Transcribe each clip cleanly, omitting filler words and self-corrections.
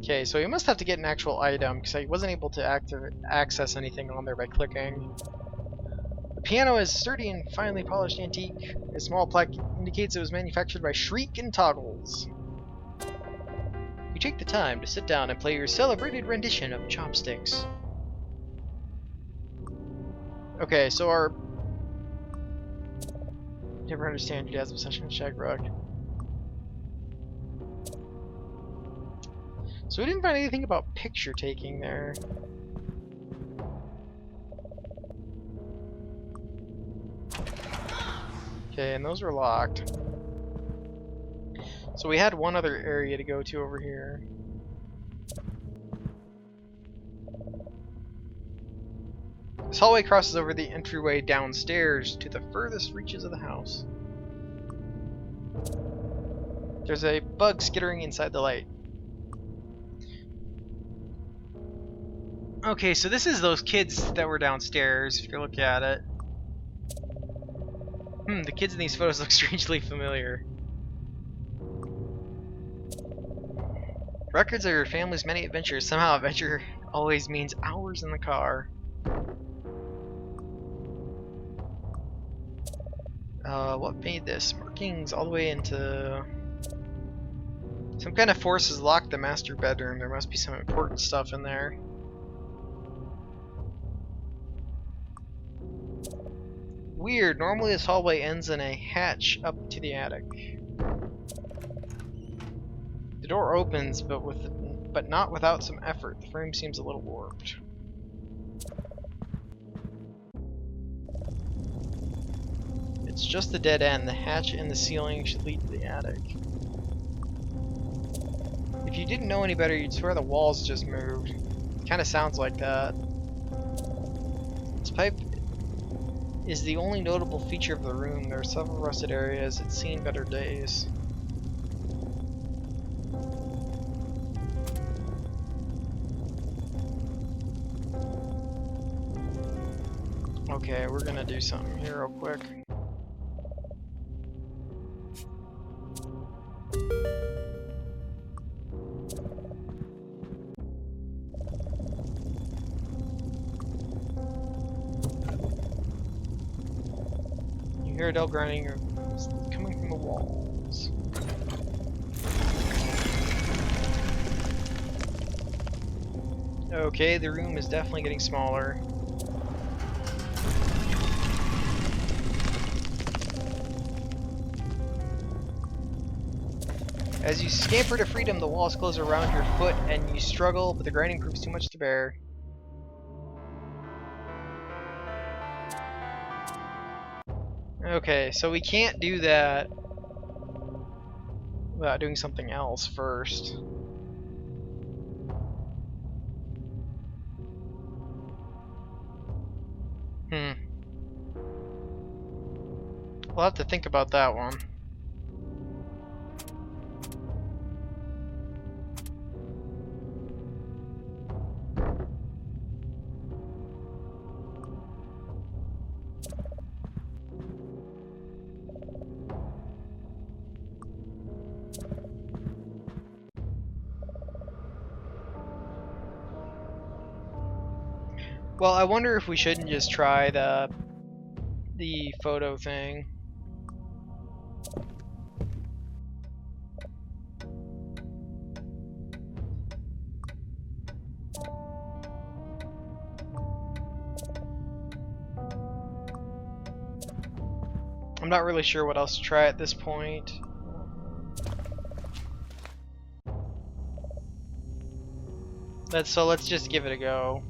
Okay, so he must have to get an actual item because I wasn't able to access anything on there by clicking. The piano is sturdy and finely polished antique. A small plaque indicates it was manufactured by Shriek and Toggles. You take the time to sit down and play your celebrated rendition of Chopsticks. Okay, so our... Never understand your dad's obsession with Shag Rock. So we didn't find anything about picture taking there. Okay, and those were locked. So we had one other area to go to over here. This hallway crosses over the entryway downstairs to the furthest reaches of the house. There's a bug skittering inside the light. Okay, so this is those kids that were downstairs, if you look at it. The kids in these photos look strangely familiar. Records of your family's many adventures. Somehow adventure always means hours in the car. What made this? Markings all the way into... Some kind of forces locked the master bedroom. There must be some important stuff in there. Weird. Normally this hallway ends in a hatch up to the attic. The door opens, but not without some effort. The frame seems a little warped. It's just a dead end. The hatch in the ceiling should lead to the attic. If you didn't know any better, you'd swear the walls just moved. It kind of sounds like that. This pipe is the only notable feature of the room. There are several rusted areas. It's seen better days. Okay, we're gonna do something here real quick. You hear Adele grinding coming from the walls. Okay, the room is definitely getting smaller. As you scamper to freedom, the walls close around your foot and you struggle, but the grinding proves too much to bear. Okay, so we can't do that without doing something else first. We'll have to think about that one. Well, I wonder if we shouldn't just try the photo thing. I'm not really sure what else to try at this point. Let's just give it a go.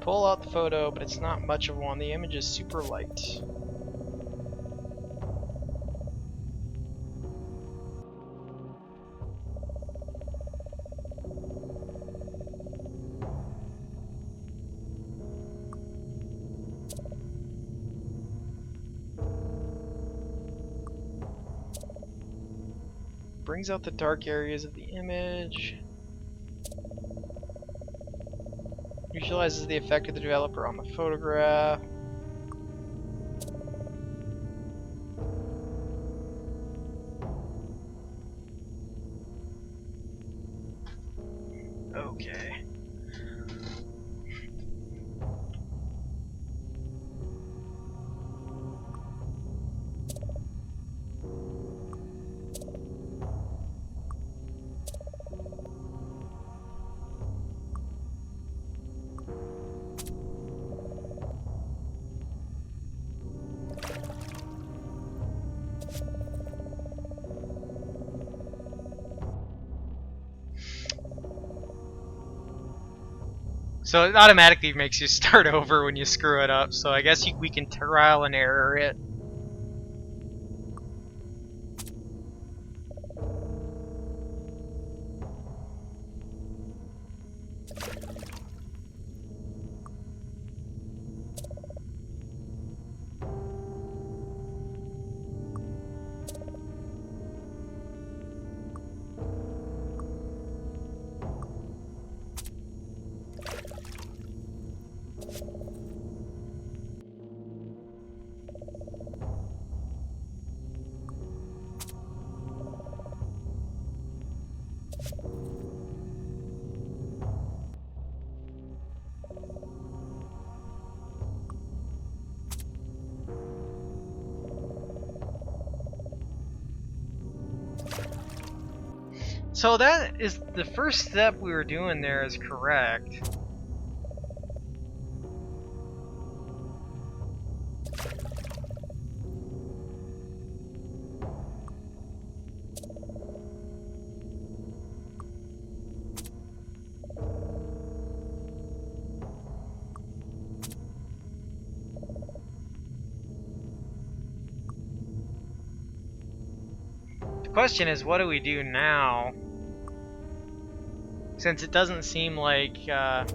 Pull out the photo, but it's not much of one. The image is super light. Brings out the dark areas of the image. Visualizes the effect of the developer on the photograph. Okay. So it automatically makes you start over when you screw it up, so I guess we can trial and error it. So that is the first step we were doing there is correct. The question is, what do we do now? Since it doesn't seem like I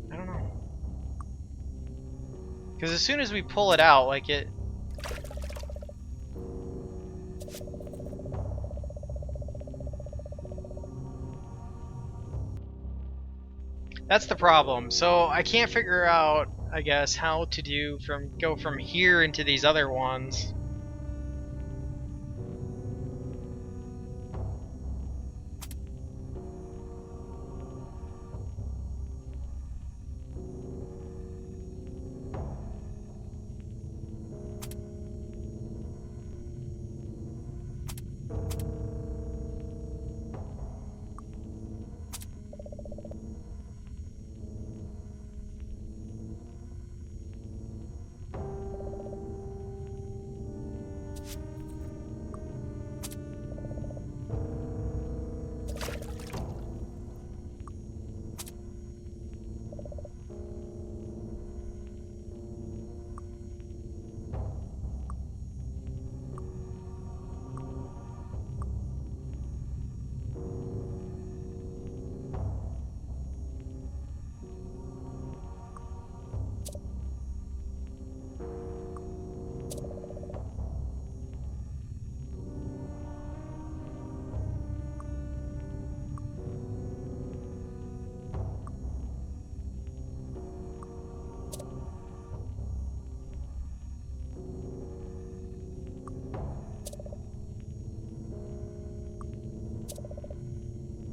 don't know. Because as soon as we pull it out, like it... That's the problem. So I can't figure out, I guess, how to go from here into these other ones.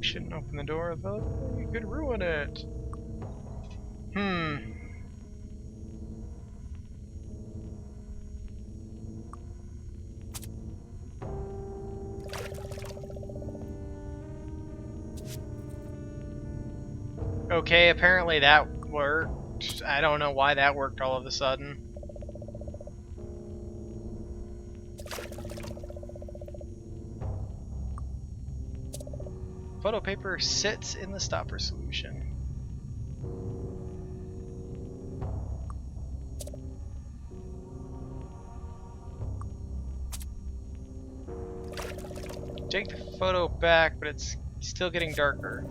Shouldn't open the door, though you could ruin it. Okay, apparently that worked. I don't know why that worked all of a sudden. Photo paper sits in the stopper solution. Take the photo back, but it's still getting darker.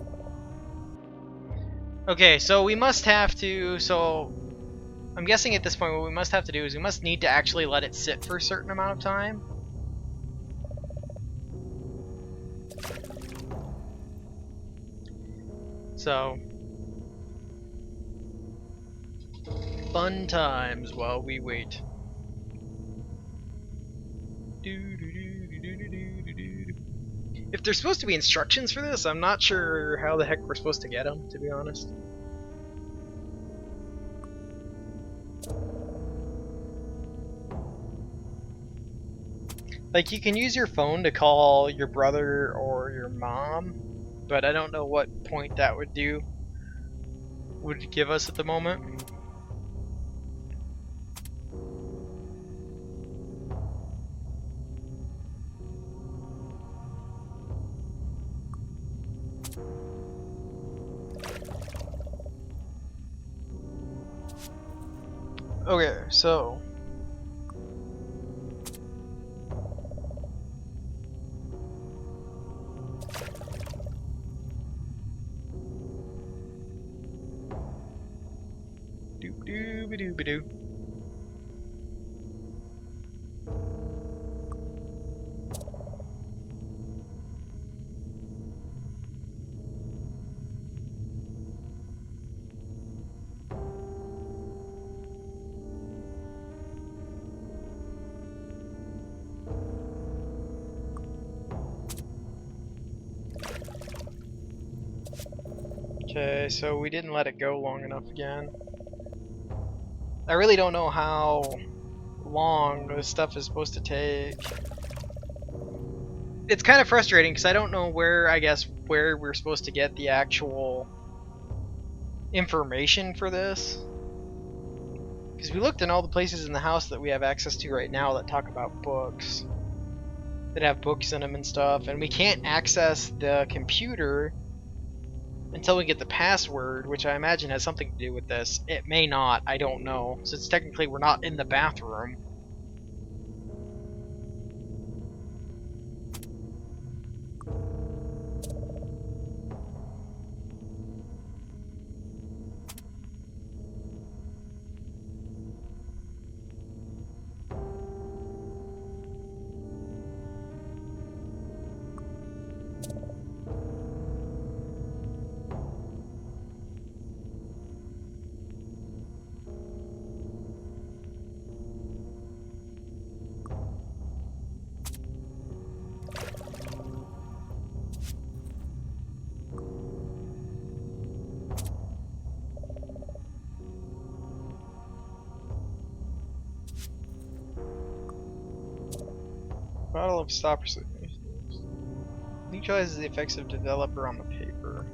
Okay, so we must have to, I'm guessing at this point what we must have to do is we must need to actually let it sit for a certain amount of time. So, fun times while we wait. If there's supposed to be instructions for this, I'm not sure how the heck we're supposed to get them, to be honest. Like, you can use your phone to call your brother or your mom, but I don't know what point that would give us at the moment. Okay, so doop dooby dooby doo. Okay, so we didn't let it go long enough again. I really don't know how long this stuff is supposed to take. It's kind of frustrating because I don't know where we're supposed to get the actual information for this. Because we looked in all the places in the house that we have access to right now that talk about books, that have books in them and stuff, and we can't access the computer until we get the password, which I imagine has something to do with this. It may not, I don't know, since technically we're not in the bathroom. Bottle of stopper neutralizes the effects of developer on the paper.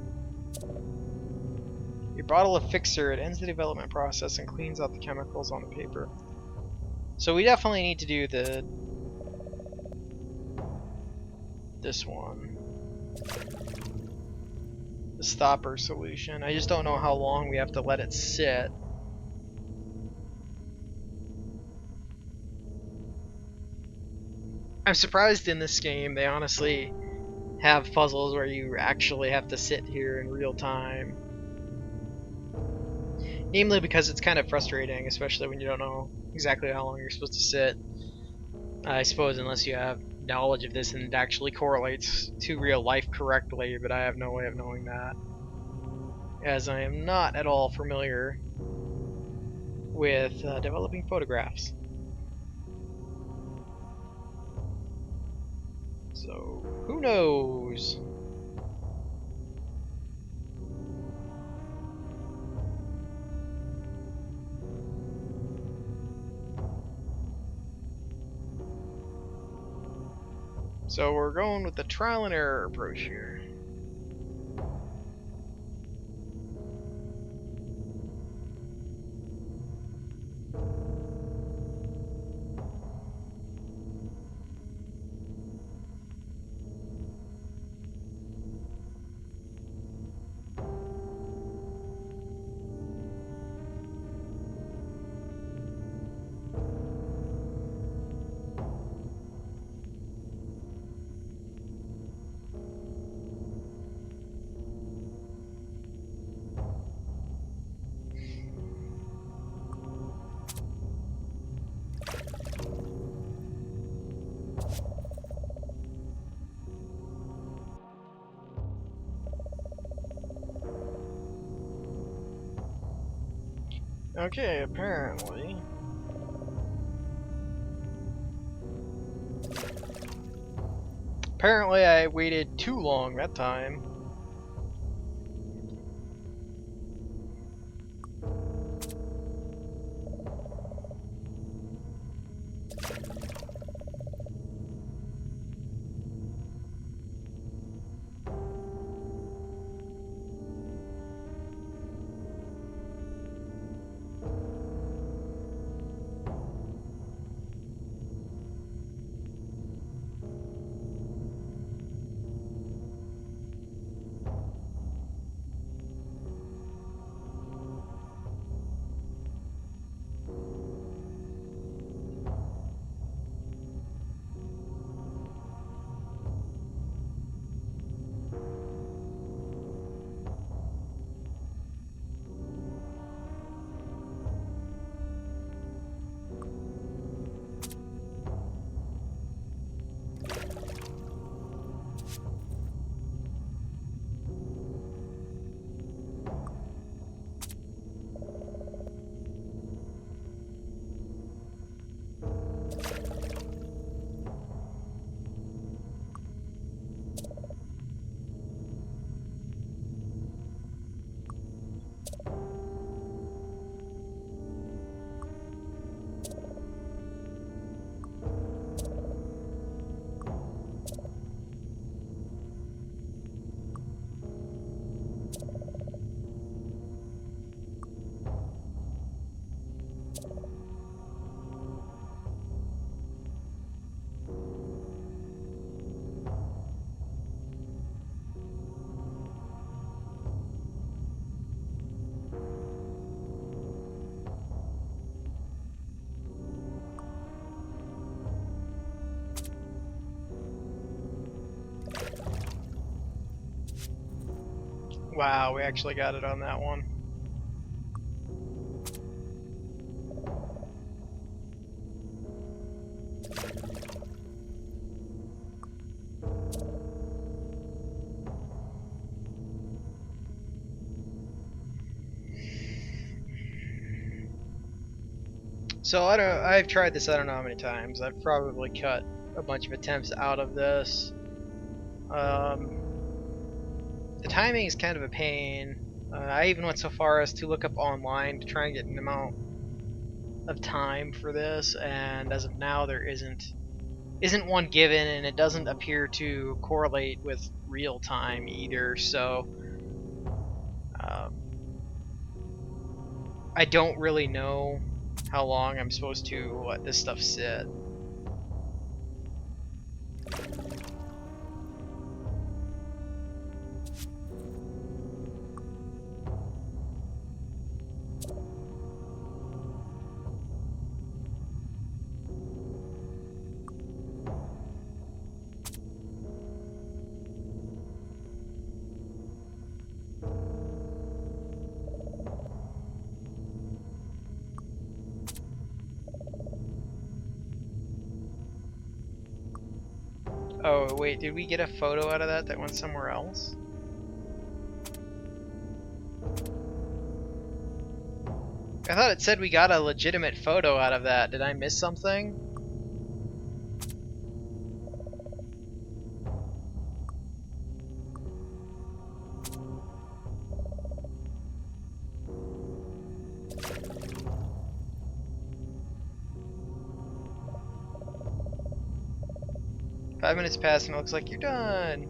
A bottle of fixer, it ends the development process and cleans out the chemicals on the paper. So we definitely need to do this one. The stopper solution. I just don't know how long we have to let it sit. I'm surprised in this game they honestly have puzzles where you actually have to sit here in real time. Namely because it's kind of frustrating, especially when you don't know exactly how long you're supposed to sit. I suppose unless you have knowledge of this and it actually correlates to real life correctly, but I have no way of knowing that, as I am not at all familiar with developing photographs. So, who knows? So we're going with the trial and error approach here. Okay, apparently. Apparently I waited too long that time. Wow, we actually got it on that one. So I've tried this I don't know how many times. I've probably cut a bunch of attempts out of this. The timing is kind of a pain. I even went so far as to look up online to try and get an amount of time for this, and as of now there isn't one given, and it doesn't appear to correlate with real time either. So um, I don't really know how long I'm supposed to let this stuff sit. Oh, wait, did we get a photo out of that went somewhere else? I thought it said we got a legitimate photo out of that. Did I miss something? Five minutes passed and it looks like you're done.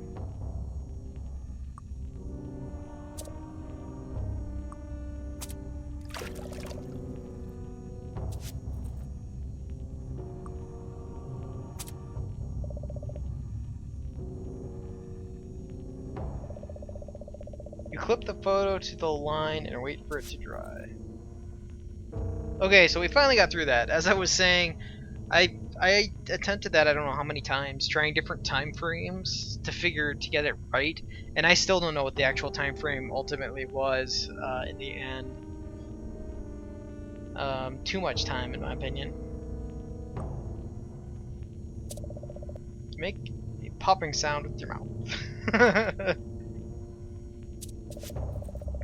You clip the photo to the line and wait for it to dry. Okay, so we finally got through that. As I was saying, I attempted that I don't know how many times, trying different time frames to get it right, and I still don't know what the actual time frame ultimately was in the end. Too much time, in my opinion. Make a popping sound with your mouth.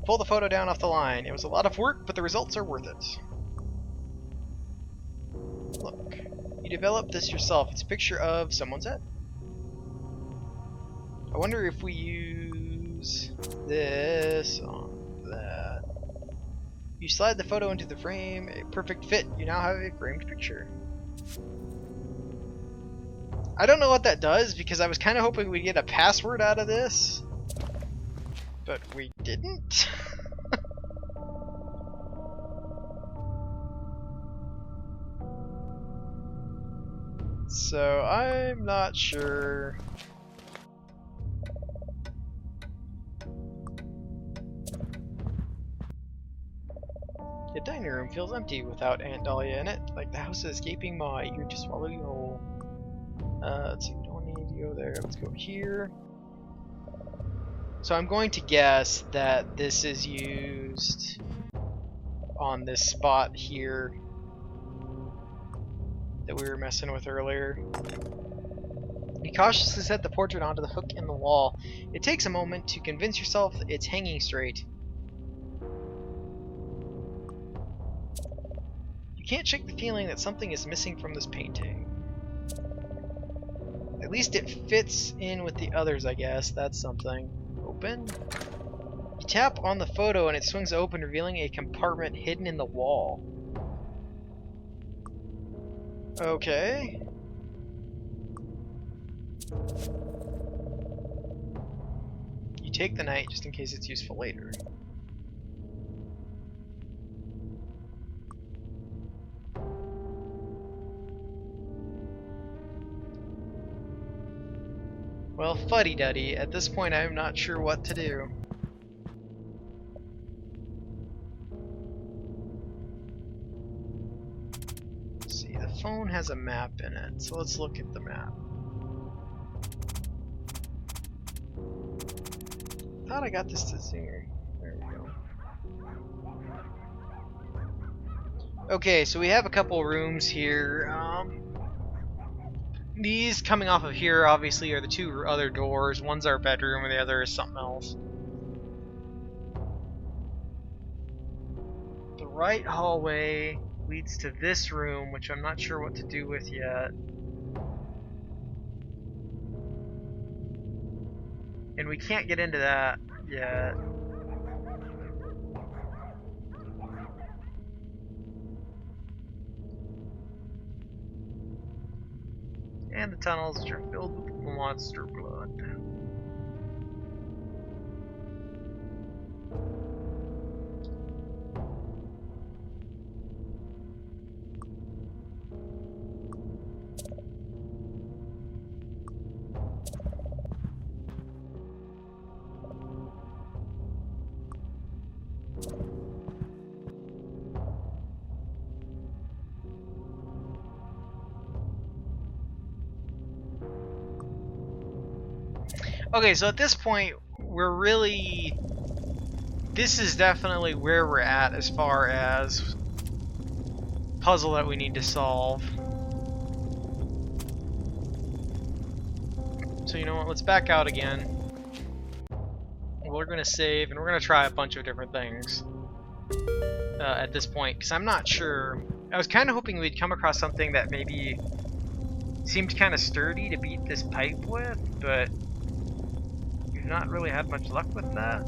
pull the photo down off the line. It was a lot of work, but the results are worth it. Look, you developed this yourself. It's a picture of someone's head. I wonder if we use this on that. You slide the photo into the frame, a perfect fit. You now have a framed picture. I don't know what that does because I was kind of hoping we'd get a password out of this, but we didn't. So I'm not sure. The dining room feels empty without Aunt Dahlia in it, like the house is escaping maw, eager to swallow you whole. Let's see, we don't need to go there. Let's go here. So I'm going to guess that this is used on this spot here that we were messing with earlier. You cautiously set the portrait onto the hook in the wall. It takes a moment to convince yourself it's hanging straight. You can't shake the feeling that something is missing from this painting. At least it fits in with the others, I guess. That's something. Open. You tap on the photo and it swings open, revealing a compartment hidden in the wall. Okay. You take the knight just in case it's useful later. Well, fuddy-duddy, at this point I'm not sure what to do. Let's see, the phone has a map in it, so let's look at the map. I thought I got this to Zinger. There we go. Okay, so we have a couple rooms here. These coming off of here obviously are the two other doors. One's our bedroom and the other is something else. The right hallway leads to this room, which I'm not sure what to do with yet. And we can't get into that yet. And the tunnels, which are filled with monster blood. Okay, so at this point, we're really... This is definitely where we're at as far as puzzle that we need to solve. So you know what, let's back out again. We're going to save, and we're going to try a bunch of different things at this point, because I'm not sure. I was kind of hoping we'd come across something that maybe seemed kind of sturdy to beat this pipe with, but we've not really had much luck with that.